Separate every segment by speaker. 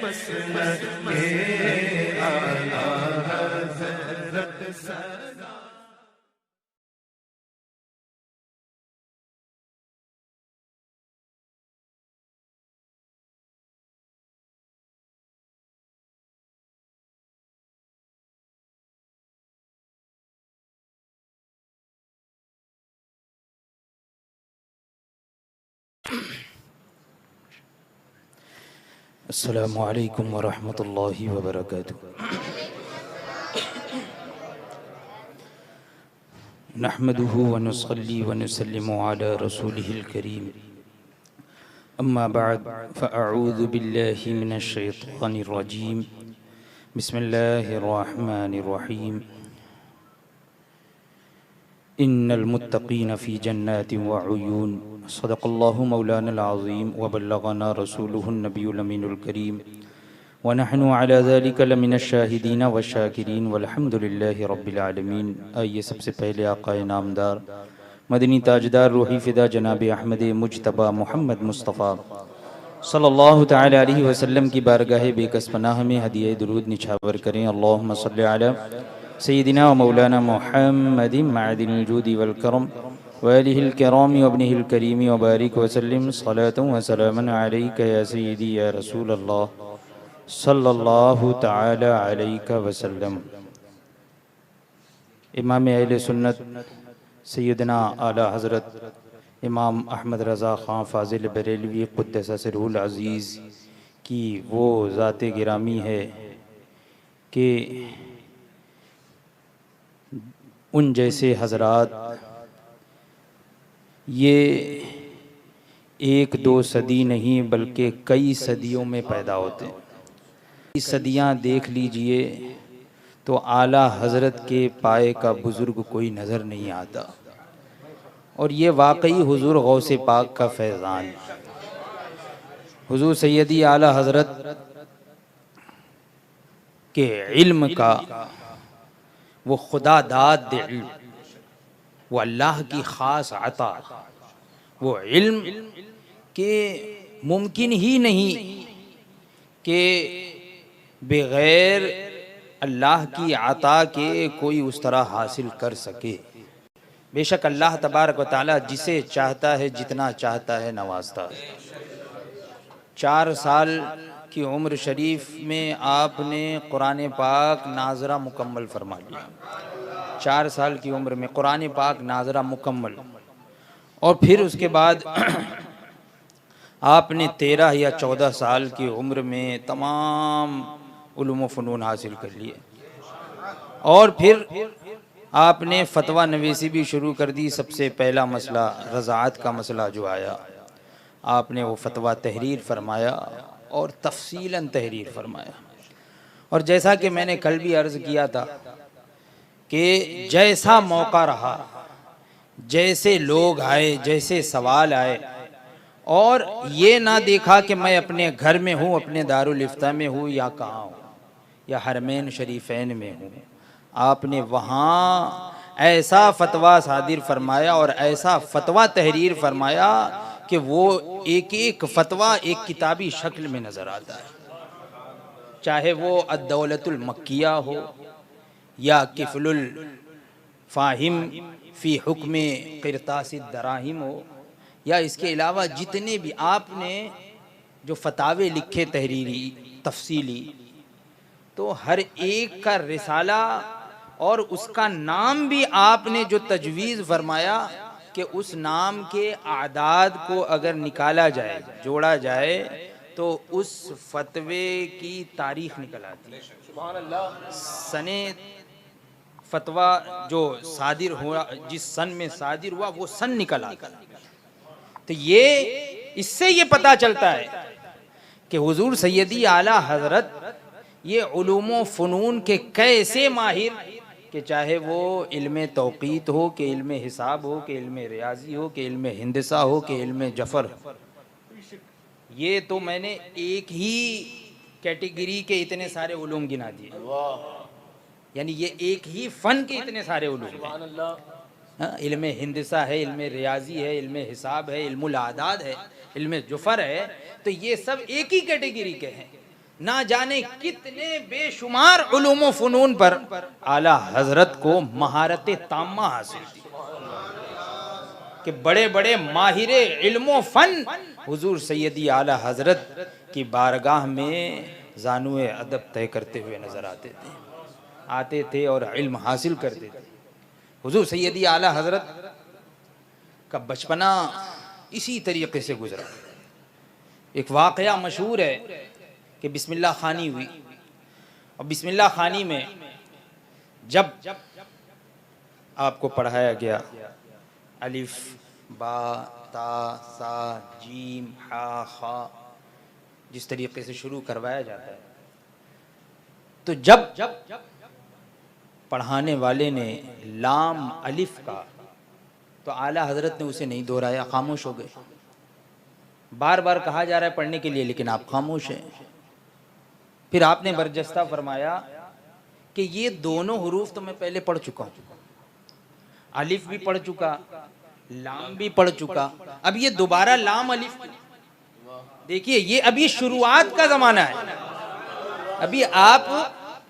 Speaker 1: मसलक के आला हज़रत सदा।
Speaker 2: अस्सलामु अलैकुम वरहमतुल्लाहि वबरकातुहू। नहमदुहु व नुसल्ली व नुसल्लिमु अला रसूलिहिल करीम। अम्मा बअद फ़अऊज़ु बिल्लाहि मिनश शैतानिर रजीम। बिस्मिल्लाहिर रहमानिर रहीम। इन्नल मुत्तक़ीन फ़ी जन्नातिन व उयून। सदक़ल्लाहु मौलानल अज़ीम व बल्लगना रसूलुहुन नबियुल अमीनुल करीम व नहनु अला ज़ालिका लमिनश शाहिदीन व शाकिरीन वल्हम्दुलिल्लाहि रब्बिल आलमीन। आइए सबसे पहले आक़ाए नामदार मदनी ताजदार रूही फ़िदा जनाब अहमद मुज्तबा मोहम्मद मुस्तफ़ा सल्लल्लाहु तआला अलैहि वसल्लम की बारगाह बेकस पनाह में हदिया दुरूद निछावर करें। अल्लाहुम्मा सल्लि अला सय्यिदिना व मौलाना मुहम्मदिन मअदिल वजूदी वल करम व आलिहिल किरामी व इब्निहिल करीमी व बारिक व सल्लिम सलातन व सलामन अलैका या सय्यिदी या रसूल अल्लाह सल्लल्लाहु तआला अलैहि वसल्लम। इमाम अहले सुन्नत सैयदना आला हज़रत इमाम अहमद रज़ा ख़ान फ़ाज़िल बरेलवी क़ुद्दस सिरहुल अज़ीज़ की वो ज़ात गिरामी है कि उन जैसे हज़रात ये एक दो सदी नहीं बल्कि कई सदियों में पैदा होते हैं। कई सदियाँ देख लीजिए तो आला हज़रत के पाए का बुज़ुर्ग कोई नज़र नहीं आता। और ये वाकई हुज़ूर गौसे पाक का फैज़ान। हुज़ूर सैयदी आला हज़रत के इल्म का वो खुदा दाद इल्म, वो अल्लाह की ख़ास अता, वो इल्म के मुमकिन ही नहीं कि बग़ैर अल्लाह की अता के कोई उस तरह हासिल कर सके। बेशक अल्लाह तबारक व तआला जिसे चाहता है जितना चाहता है नवाजता है। 4 साल की उम्र शरीफ में आपने कुरान पाक नाज़रा मुकम्मल फरमा लिया। 4 साल की उम्र में कुरान पाक नाज़रा मुकम्मल, और फिर उसके बाद आपने 13 या 14 साल की उम्र में तमाम उलूम व फ़नून हासिल कर लिए। और फिर आपने फतवा नवीसी भी शुरू कर दी। सबसे पहला मसला रज़ाअत का मसला जो आया, आपने वो फतवा तहरीर फरमाया और तफसीलन तहरीर फरमाया। और जैसा कि मैंने कल भी अर्ज़ किया था कि जैसा मौका रहा, जैसे लोग आए, जैसे सवाल आए, और ये ना देखा कि मैं अपने घर में हूँ, अपने दारुल इफ्ता में हूँ या कहाँ हूँ, या हरमैन शरीफैन में हूँ, आपने वहाँ ऐसा फतवा सादिर फरमाया और ऐसा फतवा तहरीर फरमाया कि वो एक एक फतवा एक किताबी शक्ल में नज़र आता है। चाहे वो अद्दौलतुल मक्किया हो या किफ़लुल फ़ाहिम फ़ी हुक्म क़िरतासिद दराहिम हो, या इसके अलावा जितने भी आपने जो फतावे लिखे तहरीरी तफसीली, तो हर एक का रिसाला और उसका नाम भी आपने जो तजवीज़ फरमाया कि उस नाम के आदाद को अगर निकाला जाए, जोड़ा जाए, तो उस फतवे की तारीख निकल आती है। सुभान अल्लाह। सने फतवा जो सादिर हुआ, जिस सन में सादिर हुआ, वो सन निकल आता है। तो ये इससे ये पता चलता है कि हुजूर सैयदी आला हज़रत ये उलूम फ़नून के कैसे माहिर, कि चाहे वो इल्म तौक़ीत हो, कि इल्म हिसाब हो, कि इल्म रियाजी हो, कि इल्म हिंदसा हो, कि इल्म जफ़र। ये तो मैंने एक ही कैटेगरी के इतने सारे उलूम गिना दिए, यानी ये एक ही फ़न के इतने सारे उलूम हैं। इल्म हिंदसा है, इल्म रियाजी है, इल्म हिसाब है, इल्मुल आदाद है, इल्म जुफ़र है, तो ये सब एक ही कैटेगरी के हैं। ना जाने कितने बेशुमार उलूम व फ़ुनून पर आला हजरत को महारत ताम्मा हासिल थी कि बड़े बड़े माहिर इल्म फन हुजूर सैयदी आला हजरत की बारगाह में ज़ानुए अदब तय करते हुए नजर आते थे और इल्म हासिल करते थे। हुजूर सैयदी आला हजरत का बचपना इसी तरीके से गुजरा। एक वाक़या मशहूर है कि बिस्मिल्लाह खानी हुई और बिस्मिल्लाह खानी में जब आपको पढ़ाया गया अलिफ बा ता सा जीम हा खा, जिस तरीके से शुरू करवाया जाता है, तो जब पढ़ाने वाले ने लाम अलिफ का, तो आला हजरत ने उसे नहीं दोहराया, खामोश हो गए। बार बार कहा जा रहा है पढ़ने के लिए, लेकिन आप खामोश हैं। फिर आपने बरजस्ता फरमाया कि ये दोनों हरूफ तो मैं पहले पढ़ चुका हूँ, अलिफ भी पढ़ चुका, लाम भी पढ़ चुका, अब ये दोबारा लाम अलिफ। देखिए ये अभी शुरुआत का जमाना है, अभी आप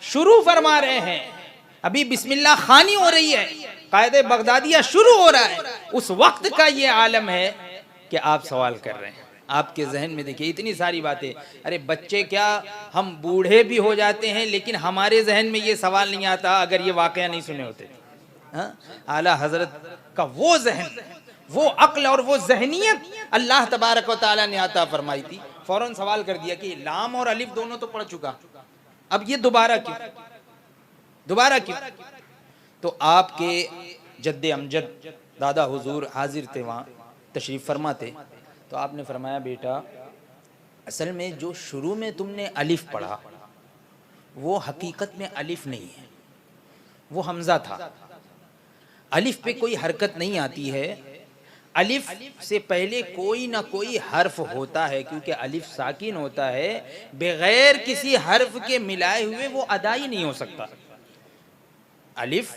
Speaker 2: शुरू फरमा रहे हैं, अभी बिस्मिल्लाह खानी हो रही है, कायदे बगदादिया शुरू हो रहा है। उस वक्त का ये आलम है कि आप सवाल कर रहे हैं। आपके जहन में देखिए इतनी सारी बातें, अरे बच्चे क्या, हम बूढ़े भी हो जाते हैं, लेकिन हमारे जहन में ये सवाल नहीं आता अगर ये वाकया नहीं सुने होते। आला हजरत का वो जहन, वो अक्ल और वो जहनियत अल्लाह तबारक व तआला ने अता फरमाई थी। फौरन सवाल कर दिया कि लाम और अलिफ दोनों तो पढ़ चुका, अब ये दोबारा क्यों, दोबारा क्यों? तो आपके जद्दे अमजद दादा हुजूर हाजिर थे, वहाँ तशरीफ़ फरमा थे, तो आपने फरमाया बेटा असल में जो शुरू में तुमने अलिफ पढ़ा वो हकीकत में अलिफ नहीं है, वो हमज़ा था। अलिफ पे कोई हरकत नहीं आती है, अलिफ से पहले कोई ना कोई हर्फ होता है, क्योंकि अलिफ साकिन होता है, बगैर किसी हर्फ के मिलाए हुए वो अदा ही नहीं हो सकता। अलिफ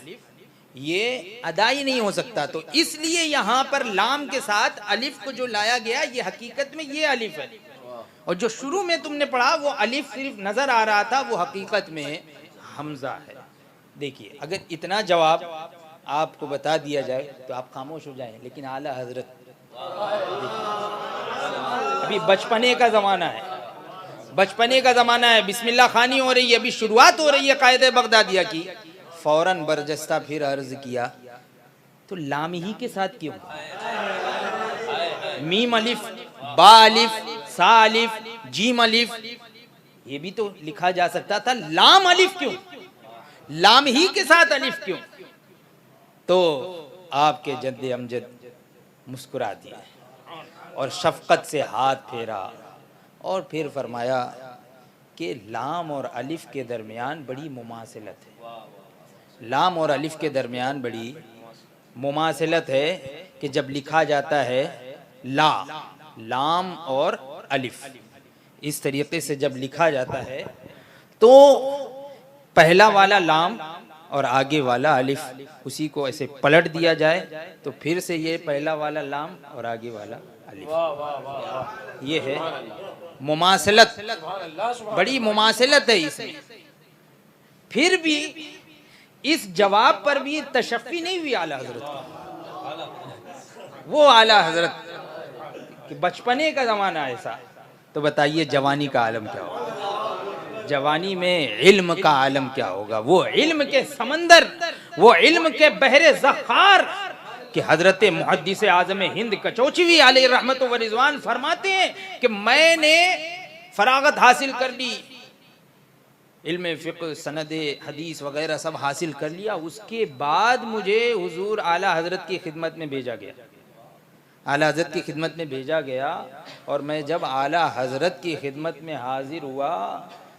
Speaker 2: ये अदा ही नहीं हो सकता, तो इसलिए यहाँ पर लाम के साथ अलिफ को जो लाया गया ये हकीकत में ये अलिफ है, और जो शुरू में तुमने पढ़ा वो अलिफ सिर्फ नजर आ रहा था, वो हकीकत में हमजा है। देखिए अगर इतना जवाब आपको बता दिया जाए तो आप खामोश हो जाएं, लेकिन आला हजरत अभी बचपने का जमाना है, बचपने का जमाना है, बिस्मिल्लाह खानी हो रही है, अभी शुरुआत हो रही है कायदे बगदादिया की। फौरन बरजस्ता फिर अर्ज किया, तो लाम ही के साथ क्यों? मीम अलिफ, बा अलिफ, सा अलिफ, जीम अलिफ, ये भी तो लिखा जा सकता था, लाम अलिफ क्यों, लाम ही के साथ अलिफ क्यों? तो आपके जद्दे अमजद मुस्कुरा दिए और शफकत से हाथ फेरा और फिर फरमाया कि लाम और अलिफ के दरमियान बड़ी मुमासिलत है, लाम और अलिफ के दरमियान बड़ी मुमासिलत है कि जब लिखा जाता है ला, लाम और अलिफ, इस तरीके से जब लिखा जाता है तो पहला वाला लाम और आगे वाला अलिफ, उसी को ऐसे पलट दिया जाए तो फिर से ये पहला वाला लाम और आगे वाला अलिफ, ये है मुमासिलत, बड़ी मुमासिलत है इसमें। फिर भी इस जवाब पर भी तशफ़ी नहीं हुई आला हजरत का, वो आला हजरत कि बचपने का ज़माना ऐसा, तो बताइए जवानी का आलम क्या होगा, जवानी में इल्म का आलम क्या होगा, वो इल्म के समंदर, वो इल्म के बहरे ज़खार कि हजरत मुहद्दिस आज़म हिंद कचौचवी अलैहि रहमत व रिज़वान फरमाते हैं कि मैंने फरागत हासिल कर ली, इल्म फ़िक़्ह, सनद हदीस वगैरह सब हासिल कर लिया, उसके बाद मुझे हुजूर आला हजरत की खिदमत में भेजा गया, आला हजरत की खिदमत में भेजा गया, और मैं जब आला हजरत की खिदमत में हाजिर हुआ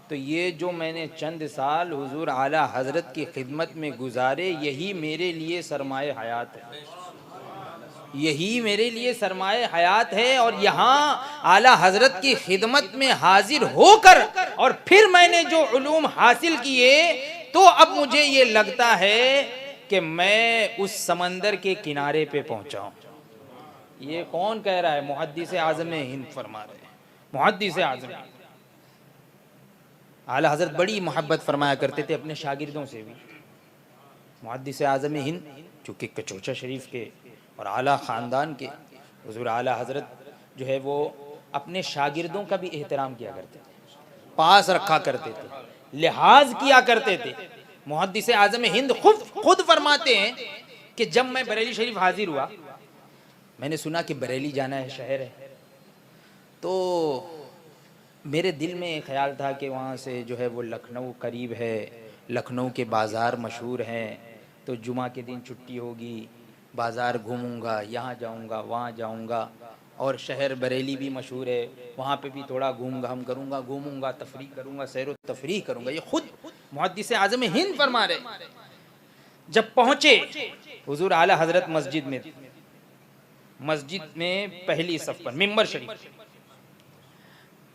Speaker 2: तो ये जो मैंने चंद साल हुजूर आला हजरत की खिदमत में गुजारे, यही मेरे लिए सरमाए हयात है, यही मेरे लिए सरमाए हयात है। और यहाँ आला हजरत की खिदमत में हाजिर होकर और फिर मैंने जो उलूम हासिल किए, तो अब मुझे ये लगता है कि मैं उस समंदर के किनारे पे पहुंचा हूं। ये कौन कह रहा है? मुहद्दिस आज़म हिंद फरमा रहे हैं, मुहद्दिस आज़म। आला हज़रत बड़ी मोहब्बत फरमाया करते थे अपने शागिर्दों से भी। मुहद्दिस आज़म हिंद चूँकि कचौचा शरीफ के और आला ख़ानदान के हुज़ूर आला हज़रत जो है वो अपने शागिर्दों का भी एहतराम किया करते थे, पास रखा करते थे, लिहाज किया करते थे। मुहद्दिस आज़म हिंद खुद फरमाते हैं कि जब मैं बरेली शरीफ हाजिर हुआ, मैंने सुना कि बरेली जाना है, शहर है, तो मेरे दिल में ख्याल था कि वहाँ से जो है वो लखनऊ करीब है, लखनऊ के बाज़ार मशहूर हैं, तो जुमा के दिन छुट्टी होगी, बाज़ार घूमूंगा, यहाँ जाऊँगा, वहाँ जाऊँगा, और शहर बरेली भी मशहूर है, वहाँ पे भी थोड़ा घूम घाम करूँगा, घूमूंगा, तफरीह करूँगा, सैर व तफरीह करूँगा। ये खुद मुहद्दिस आज़म हिंद फरमा रहे। जब पहुँचे हुजूर आला हज़रत मस्जिद में पहली सफ पर मिंबर शरीफ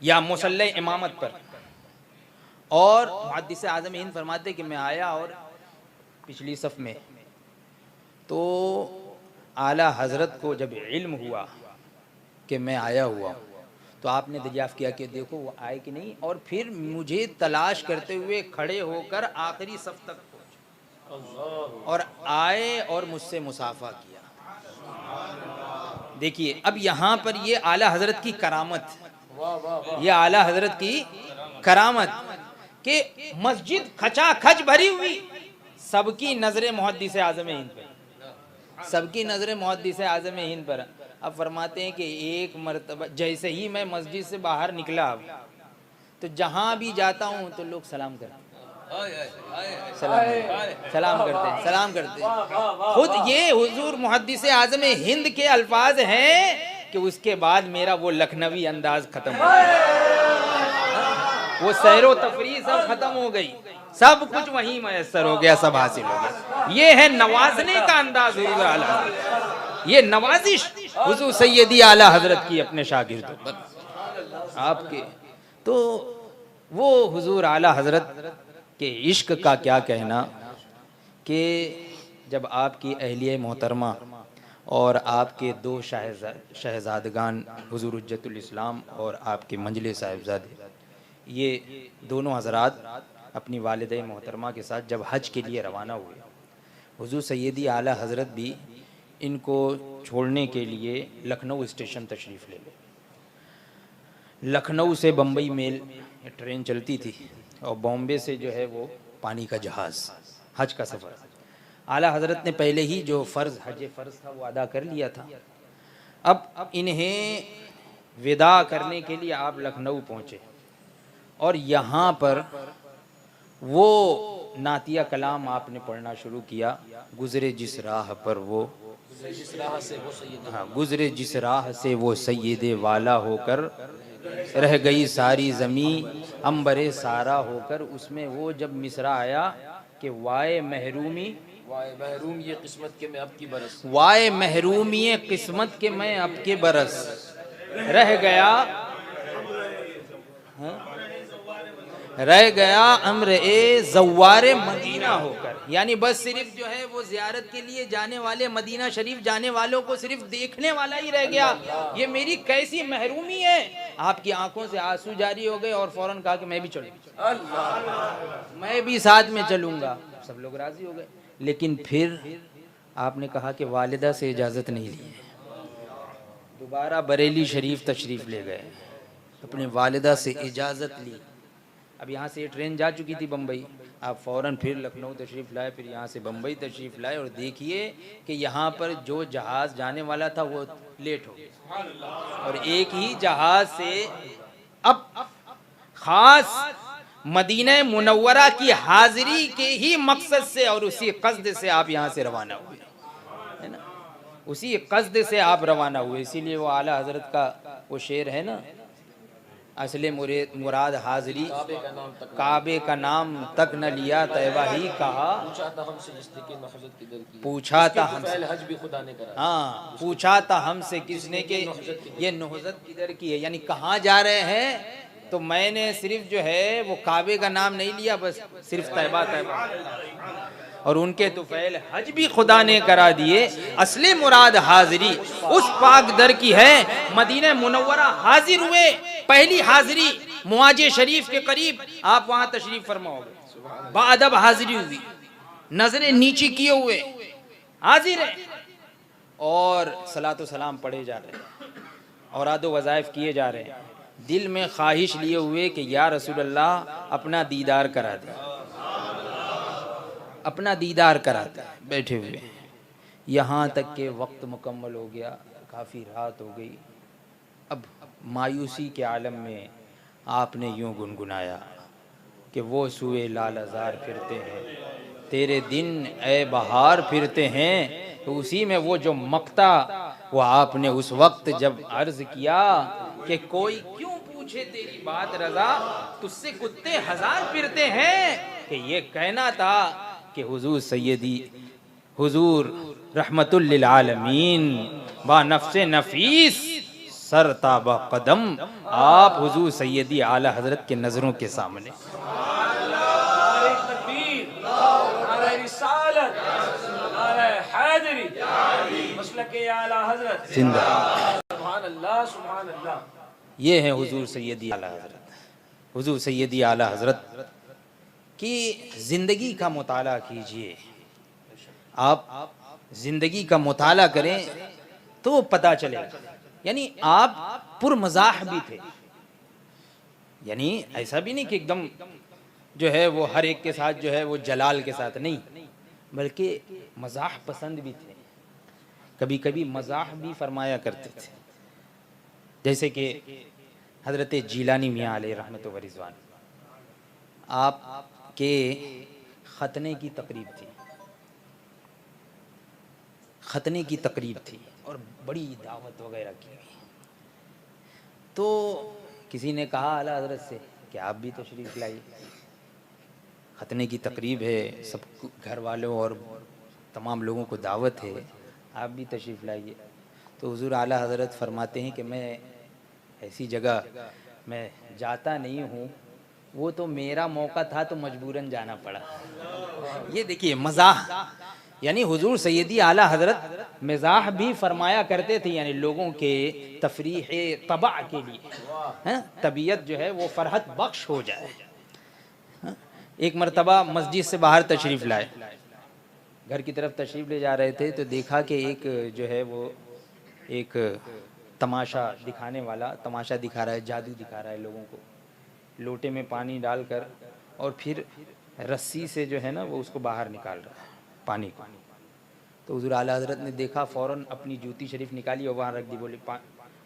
Speaker 2: या मुसल्ले इमामत पर, और मुहद्दिस आज़म हिंद फरमाते कि मैं आया और पिछली सफ में, तो आला हज़रत को जब इल्म हुआ कि मैं आया हुआ, तो आपने दरियाफ़्त किया कि देखो वो आए कि नहीं, और फिर मुझे तलाश करते हुए खड़े होकर आखिरी सफ तक पहुँचे और आए और मुझसे मुसाफा किया। देखिए अब यहाँ पर ये आला हज़रत की करामत, ये आला हज़रत की करामत कि मस्जिद खचाखच भरी हुई, सबकी नज़रें मुहद्दिस आज़म हिंद पर, सबकी नज़रें मुहद्दिस आज़म हिंद पर। अब फरमाते हैं कि एक मरतबा जैसे ही मैं मस्जिद से बाहर निकला, तो जहाँ भी जाता हूँ तो लोग सलाम करते, सलाम करते। खुद ये हुजूर मुहद्दिस आज़म हिंद के अल्फाज हैं कि उसके बाद मेरा वो लखनवी अंदाज खत्म हो गया, वो सैरो तफरीह सब खत्म हो गई, सब कुछ वहीं मैसर हो गया, सब हासिल हो गया। ये है नवाजने का अंदाज हुजूर आला, ये नवाजिश हुजूर सैयदी आला हज़रत की अपने शागिर्दों पर आपके। तो वो हुजूर आला हज़रत के इश्क का क्या कहना कि जब आपकी अहलिया मोहतरमा और आपके दो शहजादगान हुजूर हुज्जतुल इस्लाम और आपके मंजले साहिबजादे, ये दोनों हज़रात अपनी वालिदा मोहतरमा के साथ जब हज के लिए रवाना हुए, हुजूर सैयदी आला हज़रत भी इनको छोड़ने के लिए लखनऊ स्टेशन तशरीफ़ ले गए। लखनऊ से बम्बई मेल ट्रेन चलती थी और बॉम्बे से जो है वो पानी का जहाज़, हज का सफ़र। आला हज़रत ने पहले ही जो फ़र्ज़ हज फ़र्ज़ था वो अदा कर लिया था। अब इन्हें विदा करने के लिए आप लखनऊ पहुँचे और यहाँ पर वो नातिया कलाम आपने पढ़ना शुरू किया, गुज़रे जिस राह पर वो, हाँ, गुज़रे जिस राह से वो सैयदे वाला होकर, रह गई सारी ज़मीं अंबरे सारा होकर। उसमें वो जब मिसरा आया कि वाए महरूमी,
Speaker 3: वाए महरूम ये किस्मत के मैं अब की बरस,
Speaker 2: वाए महरूमी किस्मत के मैं अब के बरस, रह गया, रह गया अम्र ए ज़व्वारे मदीना होकर। यानी बस सिर्फ जो है वो ज़ियारत के लिए जाने वाले, मदीना शरीफ जाने वालों को सिर्फ देखने वाला ही रह गया। ये मेरी कैसी महरूमी है। आपकी आंखों से आंसू जारी हो गए और फौरन कहा कि मैं भी चलूँगा, मैं भी साथ में चलूँगा। सब लोग राज़ी हो गए, लेकिन फिर आपने कहा कि वालिदा से इजाज़त नहीं ली, दोबारा बरेली शरीफ तशरीफ़ ले गए, अपने वालिदा से इजाज़त ली। अब यहाँ से ये ट्रेन जा चुकी थी बम्बई, आप फ़ौरन फिर लखनऊ तशरीफ़ लाए, फिर यहाँ से बम्बई तशरीफ़ लाए, और देखिए कि यहाँ पर जो जहाज़ जाने वाला था वो लेट हो गया, और एक ही जहाज़ से अब ख़ास मदीना मुनव्वरा की हाज़िरी के ही मकसद से और उसी क़स्द से आप यहाँ से रवाना हुए, है ना, उसी क़स्द से आप रवाना हुए। इसीलिए वो आला हज़रत का वो शेर है ना, असले मुराद हाज़िरी काबे का नाम तक न लिया, तैबा ही कहा, पूछा था हमसे
Speaker 3: हज भी खुदा ने करा,
Speaker 2: हाँ, पूछा था हमसे किसने के ये नुहज़त किधर की है, यानी कहाँ जा रहे हैं। तो मैंने सिर्फ जो है वो काबे का नाम नहीं लिया, बस सिर्फ तैबा तैबा, और उनके तुफैल हज भी खुदा ने करा दिए। असली मुराद हाज़िरी उस पाक दर की है, मदीना मुनव्वरा हाजिर हुए, पहली हाज़िरी मुआजे शरीफ के करीब आप वहां तशरीफ फरमाओगे, बाअदब हाजिरी हुई, नजरें नीची किए हुए हाजिर है और सलातो सलाम पढ़े जा रहे हैं, औरादो वज़ाइफ किए जा रहे हैं, दिल में ख्वाहिश लिए हुए कि या रसूल अल्लाह अपना दीदार करा दे, अपना दीदार करा दे, बैठे हुए। यहाँ तक के वक्त मुकम्मल हो गया, काफ़ी रात हो गई। अब मायूसी के आलम में आपने यूं गुनगुनाया कि वो सुए लाल अज़ार फिरते हैं, तेरे दिन ए बहार फिरते हैं। तो उसी में वो जो मक्ता वो आपने उस वक्त जब अर्ज किया कि कोई क्यों पूछे तेरी बात रज़ा, तुझसे कुत्ते हजार फिरते हैं, कि ये कहना था कि हुजूर सैयदी हुजूर रहमतुल लिल आलमीन बा नफ्से नफीस सरताबा कदम, आप हुजूर सैयदी आला हजरत के नजरों के सामने। ये है हुजूर सैयदी आला हजरत। हुजूर सैयदी आला हजरत की जिंदगी का मुताला कीजिए, आप जिंदगी का मुताला करें तो पता चलेगा। यानी आप पुरमज़ाह भी थे, यानी ऐसा भी नहीं कि एकदम जो है वो हर एक के साथ जो है वो जलाल के साथ नहीं, बल्कि मज़ाह पसंद भी थे, कभी कभी मज़ाह भी फरमाया करते थे। जैसे कि हज़रत जीलानी मियाँ अलैहि रहमत व रिज़वान, आप के ख़तने की तकरीब थी, ख़तने की तकरीब थी और बड़ी दावत वगैरह की गई। तो किसी ने कहा आला हज़रत से कि आप भी तशरीफ़ लाइए, ख़तने की तकरीब है, सब घर वालों और तमाम लोगों को दावत है, आप भी तशरीफ़ लाइए। तो हुज़ूर आला हज़रत फरमाते हैं कि मैं ऐसी जगह मैं जाता नहीं हूँ, वो तो मेरा मौका था तो मजबूरन जाना पड़ा। ये देखिए मज़ाह, यानी हुजूर सैयदी आला हज़रत मज़ाह भी फरमाया करते थे, यानी लोगों के तफरीह तबा के लिए, हैं, तबीयत जो है वो फरहत बख्श हो जाए। एक मरतबा मस्जिद से बाहर तशरीफ़ लाए, घर की तरफ तशरीफ़ ले जा रहे थे तो देखा कि एक जो है वो एक तमाशा दिखाने वाला तमाशा दिखा रहा है, जादू दिखा रहा है लोगों को, लोटे में पानी डालकर और फिर रस्सी से जो है ना वो उसको बाहर निकाल रहा है पानी को। तो हुज़ूर आला हज़रत ने देखा, फ़ौरन अपनी जूती शरीफ निकाली और वहाँ रख दी, बोले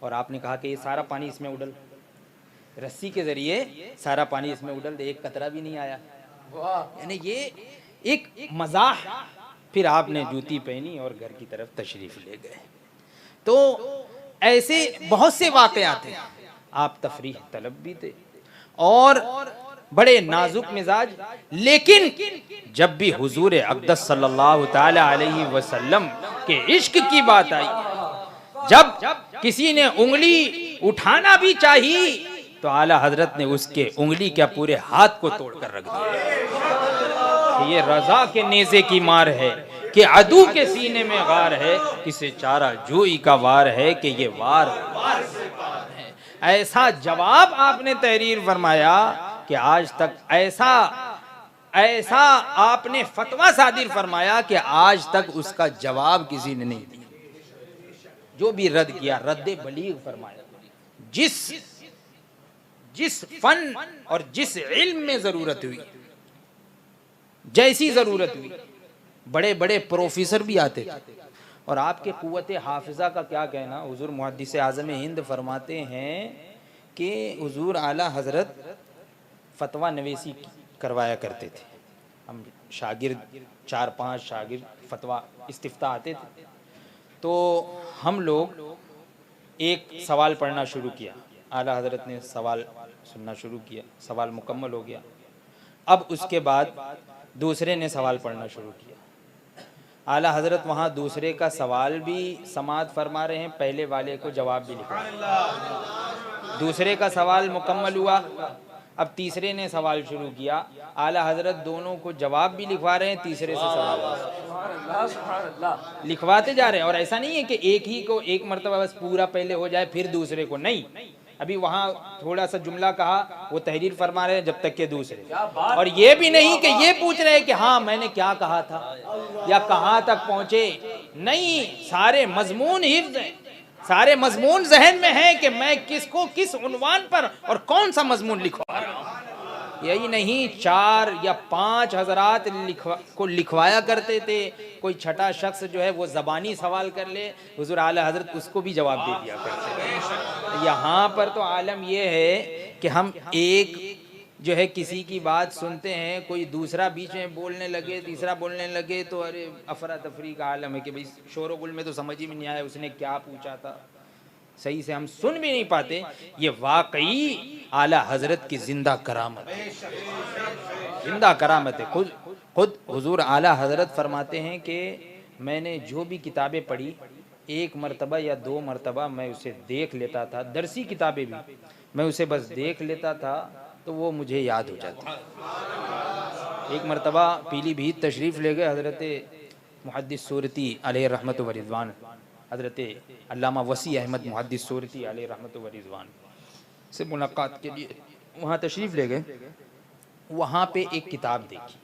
Speaker 2: और आपने कहा कि ये सारा पानी इसमें उड़ल, रस्सी के ज़रिए सारा पानी इसमें उड़ल, एक कतरा भी नहीं आया। यानी ये एक मज़ाह। फिर आपने जूती पहनी और घर की तरफ तशरीफ़ ले गए। तो ऐसे बहुत से वाक़यात हैं। आप तफरीह तलब भी थे और बड़े नाजुक मिजाज, लेकिन जब भी हुजूर अक़दस सल्लल्लाहु ताला अलैहि वसल्लम के इश्क की बात आई, जब किसी ने उंगली उठाना भी चाहिए तो आला हजरत ने उसके उंगली के पूरे हाथ को तोड़कर रख दिया। ये रजा के नेज़े की मार है कि अदू के सीने में गार है, किसे चारा जोई का वार है कि ये वार से पार है। ऐसा जवाब आपने तहरीर फरमाया कि आज तक ऐसा आपने फतवा सादिर फरमाया कि आज तक उसका जवाब किसी ने नहीं दिया। जो भी रद्द किया रद्द बलीग फरमाया। जिस फन और जिस इल्म में जरूरत हुई, जैसी जरूरत हुई, बड़े बड़े प्रोफेसर भी आते थे। और आपके कुव्वते हाफिजा का क्या कहना, हुजूर मुहद्दिस आज़म हिंद फरमाते हैं कि हुजूर आला हजरत फतवा नवीसी करवाया करते थे। हम शागिर्द 4-5 शागिर्द फतवा इस्तिफ्ता आते थे, तो हम लोग एक सवाल पढ़ना शुरू किया, आला हजरत ने सवाल सुनना शुरू किया, सवाल मुकम्मल हो गया। अब उसके बाद दूसरे ने सवाल पढ़ना शुरू किया, आला हजरत वहाँ दूसरे का सवाल भी समाअत फरमा रहे हैं, पहले वाले को जवाब भी लिखा रहे। दूसरे का सवाल मुकम्मल हुआ, अब तीसरे ने सवाल शुरू किया, आला हजरत दोनों को जवाब भी लिखवा रहे हैं, तीसरे से सवाल लिखवाते जा रहे हैं। और ऐसा नहीं है कि एक ही को एक मरतबा बस पूरा पहले हो जाए फिर दूसरे को, नहीं, अभी वहाँ थोड़ा सा जुमला कहा, वो तहरीर फरमा रहे हैं जब तक के दूसरे, और ये भी नहीं कि ये पूछ रहे हैं कि हाँ मैंने क्या कहा था या कहाँ तक पहुँचे। नहीं, सारे मजमून हिफ्ज है, सारे मजमून जहन में है कि मैं किसको किस उन्वान पर और कौन सा मजमून लिखवा रहा हूँ। यही नहीं, 4 या 5 हजरात को लिखवाया करते थे। कोई छठा शख्स जो है वो ज़बानी सवाल कर ले, हुजूर आला हजरत उसको भी जवाब दे दिया करते थे। यहाँ पर तो आलम ये है कि हम एक जो है किसी की बात सुनते हैं, कोई दूसरा बीच में बोलने लगे, तीसरा बोलने लगे तो अरे अफरा तफरी का आलम है कि भाई शोर गुल में तो समझ ही में नहीं आया उसने क्या पूछा था, सही से हम सुन भी नहीं पाते। ये वाकई आला हजरत की जिंदा करामत है, जिंदा करामत है। खुद हुजूर आला हजरत फरमाते हैं कि मैंने जो भी किताबें पढ़ी, 1 मरतबा या 2 मरतबा मैं उसे देख लेता था, दरसी किताबें भी मैं उसे बस देख लेता था तो वो मुझे याद हो जाती। 1 मरतबा पीलीभीत तशरीफ़ ले गए हज़रत मुहद्दिस सूरती अलैहि रहमत व रिज़वान, हज़रत अल्लामा वसी अहमद मुहद्दिस सूरती अलैहि रहमत व रिज़वान से मुलाकात के लिए वहाँ तशरीफ़ ले गए। वहाँ पे एक किताब देखी,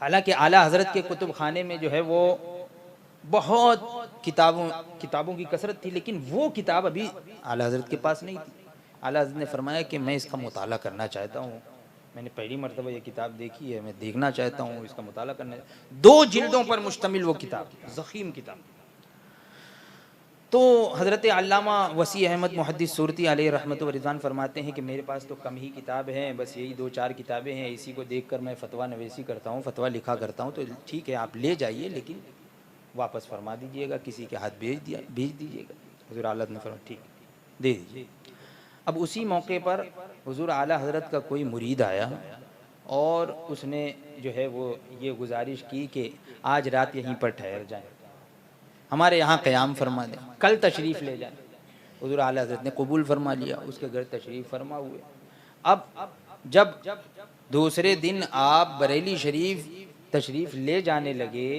Speaker 2: हालांकि आला हज़रत के कुतुब खाने में जो है वो बहुत किताबों की कसरत थी, लेकिन वो किताब अभी आला हज़रत के पास नहीं थी। आला हज़रत ने फरमाया कि मैं इसका मुताला करना चाहता हूँ, मैंने पहली मरतबा ये किताब देखी है, मैं देखना चाहता हूँ, इसका मुताला करना। 2 जिल्दों पर मुश्तमिल वो किताब, ज़ख़ीम किताब। तो हज़रत अल्लामा वसी अहमद मुहद्दिस सूरती अलैहि रहमत व रिज़वान फरमाते हैं कि मेरे पास तो कम ही किताब हैं, बस यही 2-4 किताबें हैं, इसी को देखकर मैं फ़तवा नवेसी करता हूँ, फ़तवा लिखा करता हूँ। तो ठीक है आप ले जाइए, लेकिन वापस फरमा दीजिएगा, किसी के हाथ भेज दीजिएगा। हुज़ूर आला ने फरमाया ठीक दे दीजिए। अब उसी मौके पर हुज़ूर आला हज़रत का कोई मुरीद आया और उसने जो है वो ये गुजारिश की कि आज रात यहीं पर ठहर जाएं, हमारे यहाँ क़याम फरमा दें, कल तशरीफ़ ले जाएं। हुज़ूर आला हज़रत ने कबूल फरमा लिया, उसके घर तशरीफ़ फरमा हुए। अब जब दूसरे दिन आप बरेली शरीफ तशरीफ़ ले जाने लगे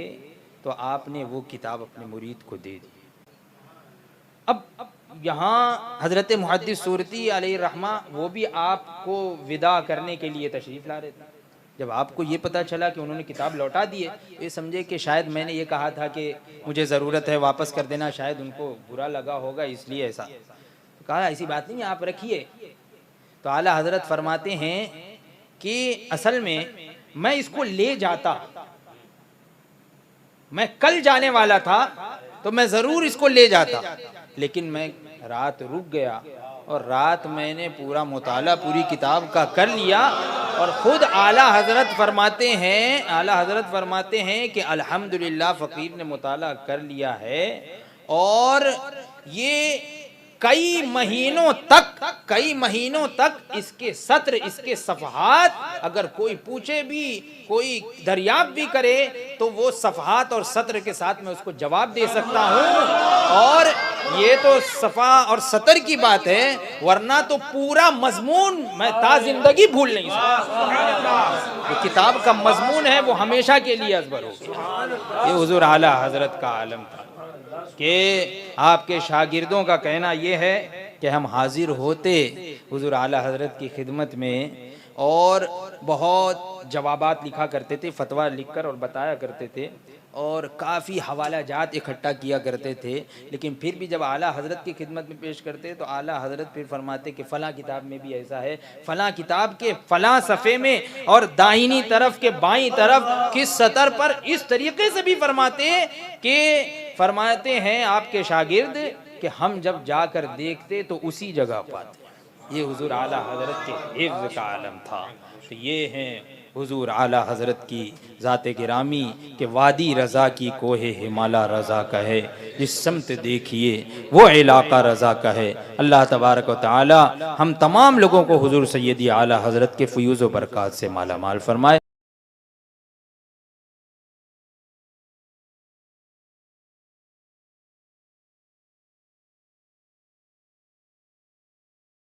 Speaker 2: तो आपने वो किताब अपने मुरीद को दे दी। अब यहाँ हज़रत मुहद्दिस सूरती अलैहि रहमा वो भी आपको विदा करने के लिए तशरीफ़ ला रहे थे। जब आपको ये पता चला कि उन्होंने किताब लौटा दी है, ये समझे कि शायद मैंने ये कहा था कि मुझे ज़रूरत है वापस कर देना, शायद उनको बुरा लगा होगा इसलिए ऐसा। तो कहा ऐसी बात नहीं, आप रखिए। तो आला हज़रत फरमाते हैं कि असल में मैं इसको ले जाता, मैं कल जाने वाला था तो मैं ज़रूर इसको ले जाता, लेकिन मैं रात रुक गया और रात मैंने पूरा मुताला पूरी किताब का कर लिया। और ख़ुद आला हज़रत फरमाते हैं कि अल्हम्दुलिल्लाह फ़कीर ने मुताला कर लिया है और ये कई महीनों तक इसके सत्र, इसके सफ़हात अगर कोई पूछे भी, कोई दरियाफ्त भी करे तो वो सफ़हात और सत्र के साथ मैं उसको जवाब दे सकता हूँ। और ये तो सफ़ा और सतर की बात है, वरना तो पूरा मजमून मैं ज़िंदगी भूल नहीं सकता। जो किताब का मजमून है वो हमेशा के लिए अज़बर हो गया। ये हुज़ूर आला हज़रत का आलम था कि आपके शागिर्दों का कहना ये है कि हम हाजिर होते हुज़ूर आला हज़रत की खिदमत में और बहुत जवाबात लिखा करते थे, फतवा लिखकर और बताया करते थे और काफ़ी हवाला जात इकट्ठा किया करते थे। लेकिन फिर भी जब आला हज़रत की खिदमत में पेश करते तो आला हज़रत फिर फरमाते कि फ़लाँ किताब में भी ऐसा है, फ़लाँ किताब के फ़लाँ सफ़े में और दाहिनी तरफ के बाईं तरफ किस सतर पर, इस तरीके से भी फरमाते हैं आपके शागिर्द कि हम जब जाकर देखते तो उसी जगह पाते। ये हुज़ूर आला हज़रत के हिफ्ज़ का आलम था। तो ये हैं हुज़ूर आला हज़रत की ज़ात गिरामी के वादी रज़ा की कोहे हिमाला रज़ा का है, जिस समत देखिए वो इलाका रज़ा का है। अल्लाह तबारक व तआला हम तमाम लोगों को हुज़ूर सैयदी आला हज़रत के फ़यूज़ व बरक़ात से माला माल फरमाए।